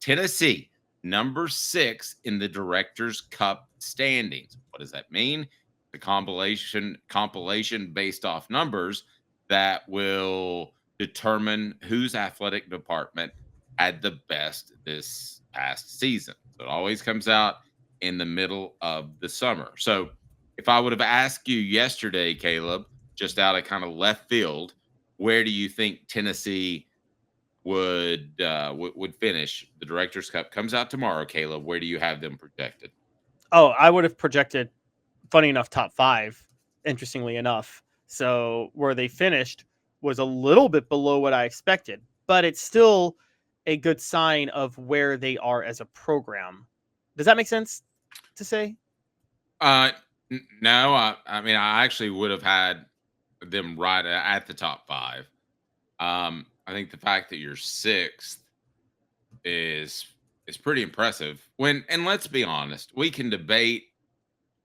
Tennessee, number 6 in the Directors' Cup standings. What does that mean? The compilation based off numbers that will determine whose athletic department had the best this past season. So it always comes out in the middle of the summer. So if I would have asked you yesterday, Caleb, just out of kind of left field, where do you think Tennessee would finish? The Directors' Cup comes out tomorrow, Caleb. Where do you have them projected? Oh, I would have projected, funny enough, top 5, interestingly enough. So where they finished was a little bit below what I expected, but it's still a good sign of where they are as a program. Does that make sense to say? No, I mean, I actually would have had them right at the top 5. I think the fact that you're 6th is pretty impressive. And let's be honest, we can debate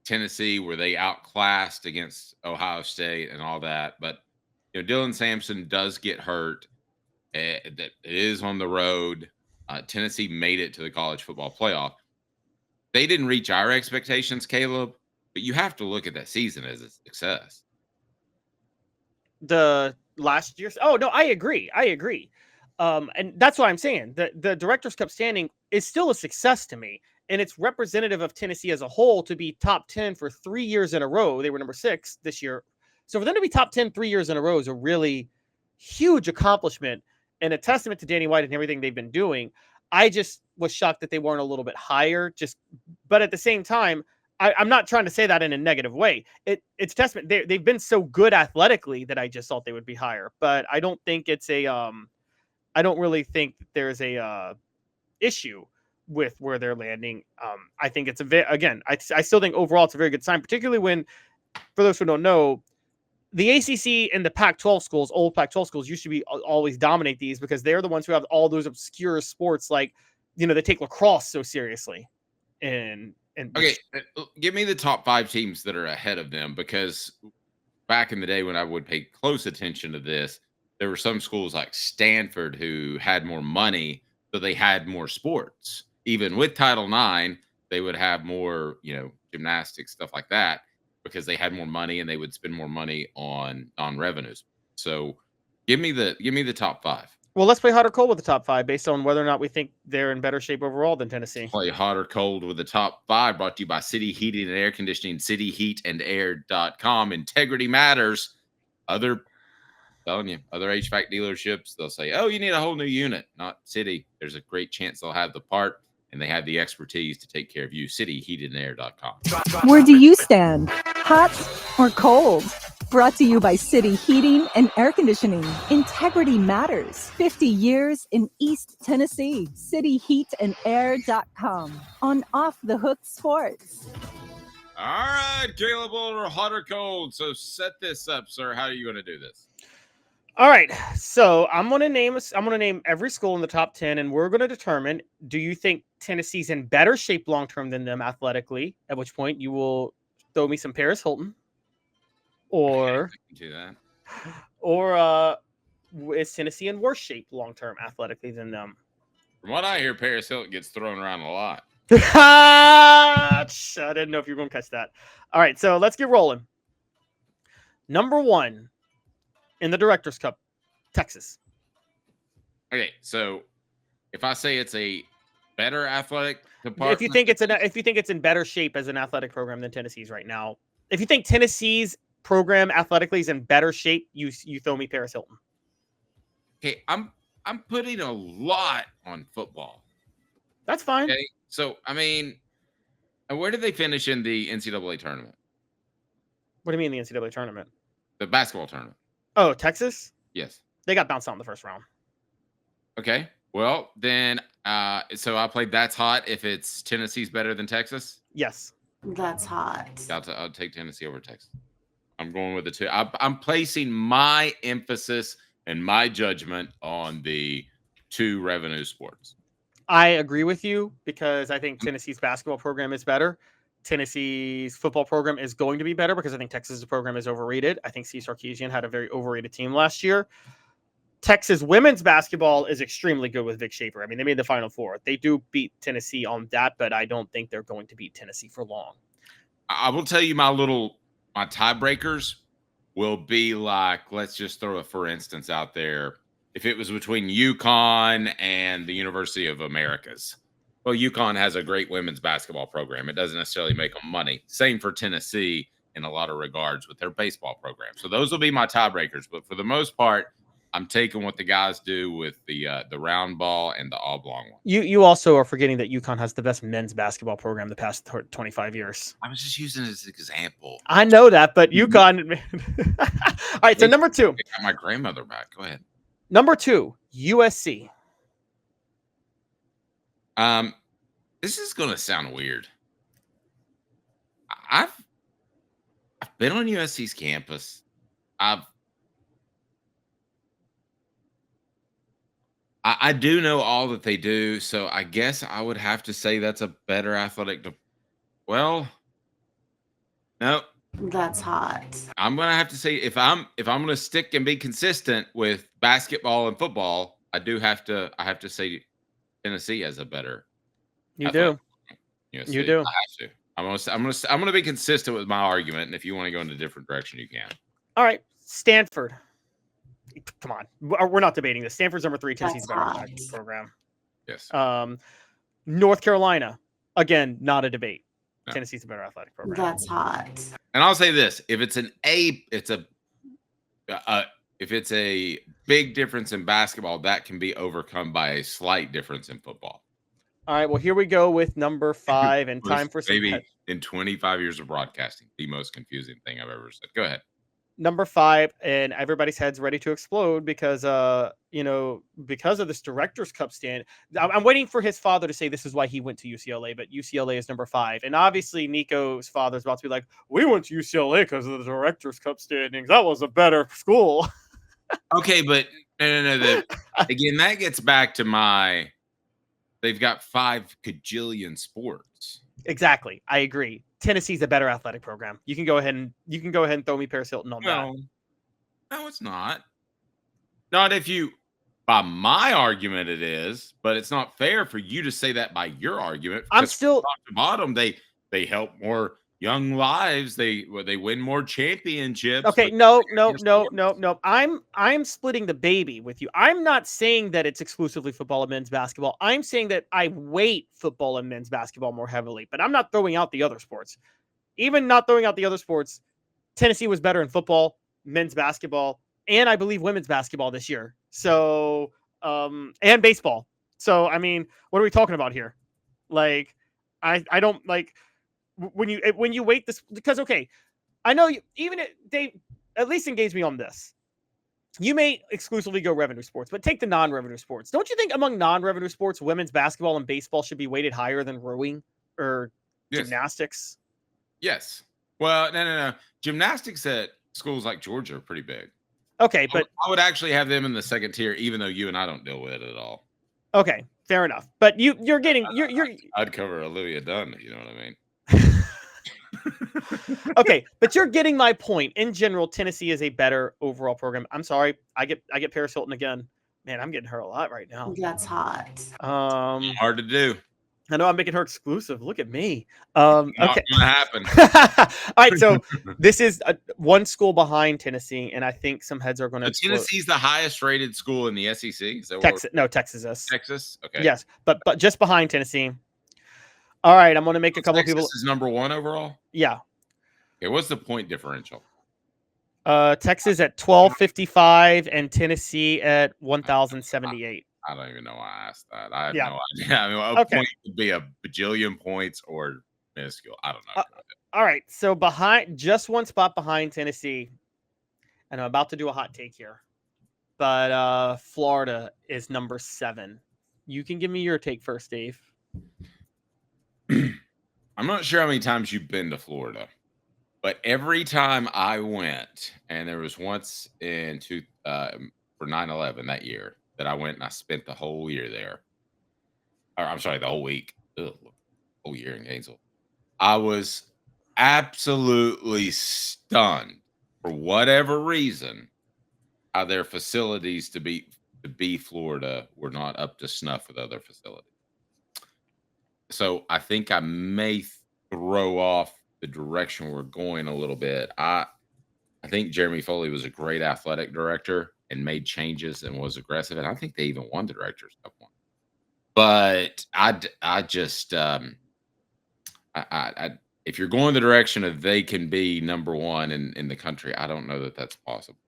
Tennessee where they outclassed against Ohio State and all that, but Dylan Sampson does get hurt. That it is on the road. Tennessee made it to the college football playoff. They didn't reach our expectations, Caleb, but you have to look at that season as a success. The last year's. Oh no, I agree. And that's what I'm saying. The Directors' Cup standing is still a success to me, and it's representative of Tennessee as a whole to be top 10 for 3 years in a row. They were number 6 this year, so for them to be top 10 3 years in a row is a really huge accomplishment and a testament to Danny White and everything they've been doing. I just was shocked that they weren't a little bit higher. But at the same time, I'm not trying to say that in a negative way. It's testament. They've been so good athletically that I just thought they would be higher. But I don't think it's a. I don't really think there's a issue with where they're landing. I think it's I still think overall it's a very good sign, particularly when, for those who don't know, the ACC and the Pac-12 schools, old Pac-12 schools, used to be always dominate these because they're the ones who have all those obscure sports, like they take lacrosse so seriously. And okay, give me the top 5 teams that are ahead of them, because back in the day when I would pay close attention to this, there were some schools like Stanford who had more money, so they had more sports. Even with Title IX, they would have more, gymnastics, stuff like that, because they had more money and they would spend more money on revenues. So give me the top 5. Well, let's play hot or cold with the top 5 based on whether or not we think they're in better shape overall than Tennessee. Play hot or cold with the top 5, brought to you by City Heating and Air Conditioning, cityheatandair.com. Integrity matters. Other HVAC dealerships, they'll say, oh, you need a whole new unit. Not City. There's a great chance they'll have the part, and they have the expertise to take care of you. cityheatandair.com. Where do you stand? Hot or cold? Brought to you by City Heating and Air Conditioning. Integrity matters. 50 years in East Tennessee. cityheatandair.com. On Off the Hook Sports. All right, Caleb Boulder, hot or cold. So set this up, sir. How are you going to do this? All right. So I'm going to name every school in the top 10, and we're going to determine, do you think Tennessee's in better shape long-term than them athletically? At which point you will throw me some Paris Hilton. Or is Tennessee in worse shape long-term athletically than them? From what I hear, Paris Hilton gets thrown around a lot. I didn't know if you were going to catch that. All right, so let's get rolling. Number 1 in the Directors' Cup, Texas. Okay, so if I say it's a better athletic department, if you think it's in better shape as an athletic program than Tennessee's right now, if you think Tennessee's program athletically is in better shape, you throw me Paris Hilton. Okay, I'm putting a lot on football. That's fine. Okay, so I mean, where did they finish in the NCAA tournament? What do you mean the NCAA tournament? The basketball tournament. Oh, Texas? Yes. They got bounced out in the first round. Okay. Well, then, so I played That's Hot if it's Tennessee's better than Texas? Yes. That's hot. I'll take Tennessee over Texas. I'm going with the 2. I'm placing my emphasis and my judgment on the 2 revenue sports. I agree with you because I think Tennessee's basketball program is better. Tennessee's football program is going to be better because I think Texas's program is overrated. I think Steve Sarkisian had a very overrated team last year. Texas women's basketball is extremely good with Vic Schaefer. I mean, they made the Final Four. They do beat Tennessee on that, but I don't think they're going to beat Tennessee for long. I will tell you my tiebreakers will be like, let's just throw a for instance out there. If it was between UConn and the University of Americas, well, UConn has a great women's basketball program. It doesn't necessarily make them money. Same for Tennessee in a lot of regards with their baseball program. So those will be my tiebreakers. But for the most part, I'm taking what the guys do with the round ball and the oblong one. You also are forgetting that UConn has the best men's basketball program the past 25 years. I was just using it as an example. I know that, but UConn. All right, so number 2. I got my grandmother back. Go ahead. Number 2, USC. This is gonna sound weird. I've been on USC's campus. I do know all that they do, so I guess I would have to say that's a better athletic. Well, no, That's hot. I'm gonna have to say if I'm gonna stick and be consistent with basketball and football, I have to say Tennessee has a better. You do. USC. You do. I have to. I'm gonna be consistent with my argument, and if you want to go in a different direction, you can. All right, Stanford. Come on, we're not debating this. Stanford's number 3. Tennessee's better athletic program. Yes. North Carolina, again, not a debate. No. Tennessee's a better athletic program. That's hot. And I'll say this: if it's if it's a big difference in basketball, that can be overcome by a slight difference in football. All right, well, here we go with number 5, and time for some. Maybe in 25 years of broadcasting, the most confusing thing I've ever said. Go ahead. Number 5, and everybody's head's ready to explode because because of this Directors Cup stand. I'm waiting for his father to say this is why he went to UCLA, but UCLA is number 5. And obviously Nico's father's about to be like, we went to UCLA because of the Directors Cup standings. That was a better school. Okay, but no. Again, that gets back to they've got 5 cajillion sports. Exactly. I agree. Tennessee's a better athletic program. You can go ahead and throw me Paris Hilton on that. No, it's not. Not if you, by my argument, it is, but it's not fair for you to say that by your argument. I'm still top to bottom. They help more young lives. They win more championships. Okay, no. I'm splitting the baby with you. I'm not saying that it's exclusively football and men's basketball. I'm saying that I weight football and men's basketball more heavily, but I'm not throwing out the other sports. Even not throwing out the other sports, Tennessee was better in football, men's basketball, and I believe women's basketball this year. So, and baseball. So, I mean, what are we talking about here? Like, I don't like when you weight this, because okay, I know they at least engage me on this. You may exclusively go revenue sports, but take the non-revenue sports. Don't you think among non-revenue sports, women's basketball and baseball should be weighted higher than rowing or gymnastics? Yes. Well, no. Gymnastics at schools like Georgia are pretty big. Okay, but I would actually have them in the second tier, even though you and I don't deal with it at all. Okay, fair enough. But you're getting I'd cover Olivia Dunn. You know what I mean? Okay, but you're getting my point. In general, Tennessee is a better overall program. I'm sorry, I get Paris Hilton again. Man, I'm getting her a lot right now. That's hot. Hard to do. I know I'm making her exclusive. Look at me. Not Okay. gonna happen. All right, so this is one school behind Tennessee, and I think some heads are going to explode. Tennessee's the highest rated school in the SEC. Is that Texas is. Texas? Okay. Yes, but just behind Tennessee. All right, I'm going to make a couple Texas people. Is number 1 overall? Yeah. Okay, what's the point differential? Texas at 1255 and Tennessee at 1078. I don't even know why I asked that. I have Yeah. no idea. I mean, a point could be a bajillion points or minuscule. I don't know. All right, so just one spot behind Tennessee, and I'm about to do a hot take here, but Florida is number 7. You can give me your take first, Dave. I'm not sure how many times you've been to Florida, but every time I went, and there was once for 9/11 that year that I went and I spent the whole year there. Or I'm sorry, the whole week. Whole year in Gainesville. I was absolutely stunned for whatever reason how their facilities to be Florida were not up to snuff with other facilities. So I think I may throw off the direction we're going a little bit. I think Jeremy Foley was a great athletic director and made changes and was aggressive, and I think they even won the Directors Cup one. But I just if you're going the direction of they can be number one in the country, I don't know that that's possible.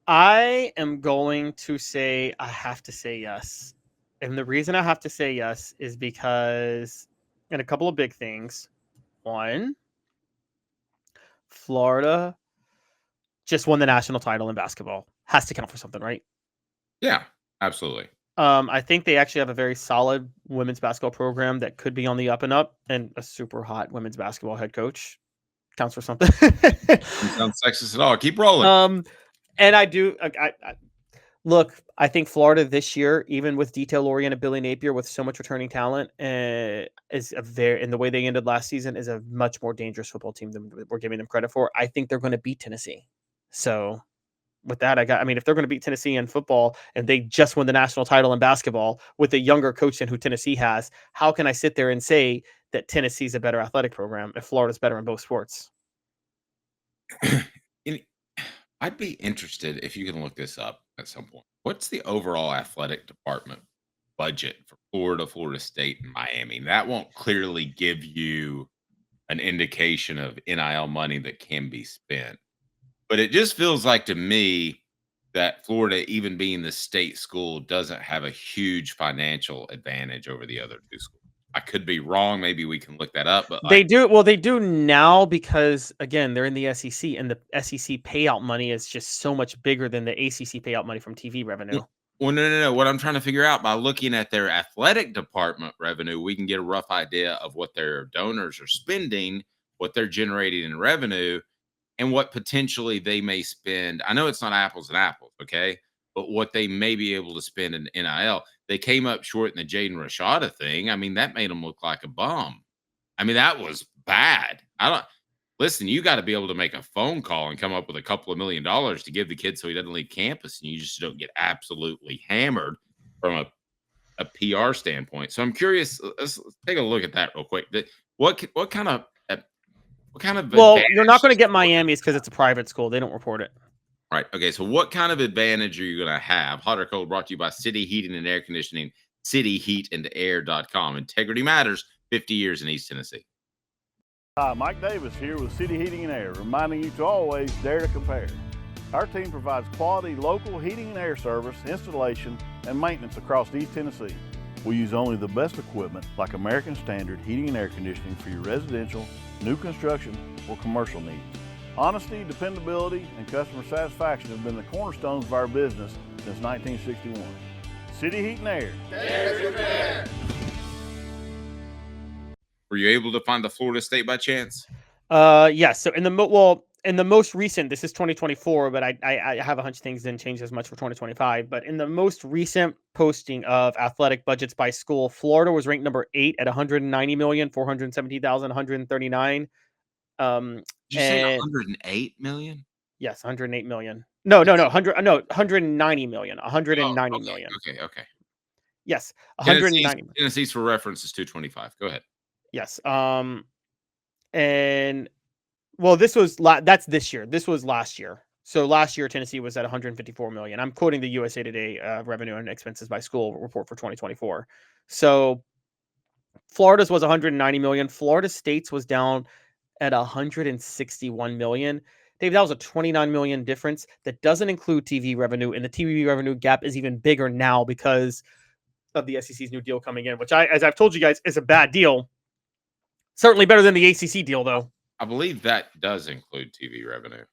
I am going to say I have to say yes. And the reason I have to say yes is because, and a couple of big things. One, Florida just won the national title in basketball. Has to count for something, right? Yeah, absolutely. I think they actually have a very solid women's basketball program that could be on the up and up, and a super hot women's basketball head coach counts for something. Doesn't sound sexist at all. Keep rolling. And I do. Look, I think Florida this year, even with detail-oriented Billy Napier with so much returning talent, is in the way they ended last season, is a much more dangerous football team than we're giving them credit for. I think they're going to beat Tennessee. So with that, if they're going to beat Tennessee in football and they just won the national title in basketball with a younger coach than who Tennessee has, how can I sit there and say that Tennessee's a better athletic program if Florida's better in both sports? I'd be interested if you can look this up at some point. What's the overall athletic department budget for Florida, Florida State, and Miami? That won't clearly give you an indication of NIL money that can be spent. But it just feels like to me that Florida, even being the state school, doesn't have a huge financial advantage over the other two schools. I could be wrong. Maybe we can look that up. But they do. Well, they do now because, again, they're in the SEC, and the SEC payout money is just so much bigger than the ACC payout money from TV revenue. Well, no. What I'm trying to figure out, by looking at their athletic department revenue, we can get a rough idea of what their donors are spending, what they're generating in revenue, and what potentially they may spend. I know it's not apples and apples, okay? But what they may be able to spend in NIL. They came up short in the Jaden Rashada thing. That made them look like a bum. That was bad. Listen, you got to be able to make a phone call and come up with a couple of $1 million to give the kid so he doesn't leave campus, and you just don't get absolutely hammered from a PR standpoint. So I'm curious. Let's take a look at that real quick. What kind of well, you're not going to get Miami's because it's a private school. They don't report it. Right. Okay. So what kind of advantage are you going to have? Hot or cold, brought to you by City Heating and Air Conditioning, cityheatandair.com. Integrity matters. 50 years in East Tennessee. Hi, Mike Davis here with City Heating and Air, reminding you to always dare to compare. Our team provides quality local heating and air service, installation, and maintenance across East Tennessee. We use only the best equipment like American Standard heating and air conditioning for your residential, new construction, or commercial needs. Honesty, dependability, and customer satisfaction have been the cornerstones of our business since 1961. City Heat and Air. Dare to compare. Were you able to find the Florida State by chance? Yes. So in the most recent, this is 2024, but I have a hunch things didn't change as much for 2025. But in the most recent posting of athletic budgets by school, Florida was ranked number 8 at 190,470,139. Did you say 108 million? Yes, 108 million. No, 190 million. 190 million. Okay. Yes, 190 million. Tennessee's for reference is 225. Go ahead. Yes. And well, that's this year. This was last year. So last year, Tennessee was at 154 million. I'm quoting the USA Today revenue and expenses by school report for 2024. So Florida's was 190 million. Florida State's was down at 161 million. Dave, that was a 29 million difference. That doesn't include TV revenue, and the TV revenue gap is even bigger now because of the SEC's new deal coming in, which as I've told you guys, is a bad deal. Certainly better than the ACC deal, though. I believe that does include TV revenue.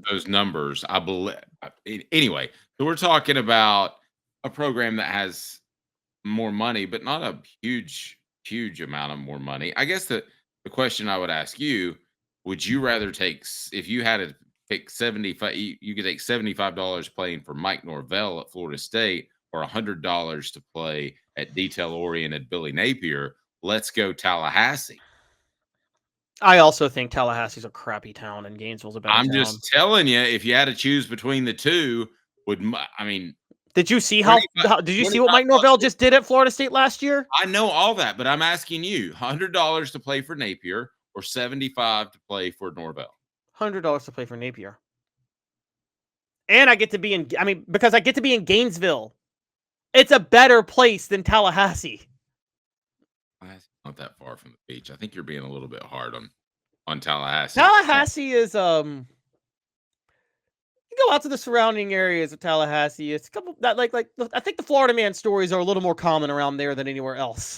Those numbers, I believe. Anyway, so we're talking about a program that has more money, but not a huge amount of more money. I guess the question I would ask you, would you rather take, if you had to pick 75, you could take $75 playing for Mike Norvell at Florida State or $100 to play at detail-oriented Billy Napier? Let's go Tallahassee. I also think Tallahassee's a crappy town and Gainesville's a better I'm town. just telling you, if you had to choose between the two, I mean, Did you see how did you see what Mike Norvell just did at Florida State last year? I know all that, but I'm asking you, $100 to play for Napier or $75 to play for Norvell? $100 to play for Napier. And I get to be because I get to be in Gainesville. It's a better place than Tallahassee. It's not that far from the beach. I think you're being a little bit hard on Tallahassee. Tallahassee is you go out to the surrounding areas of Tallahassee. It's a couple that like I think the Florida Man stories are a little more common around there than anywhere else.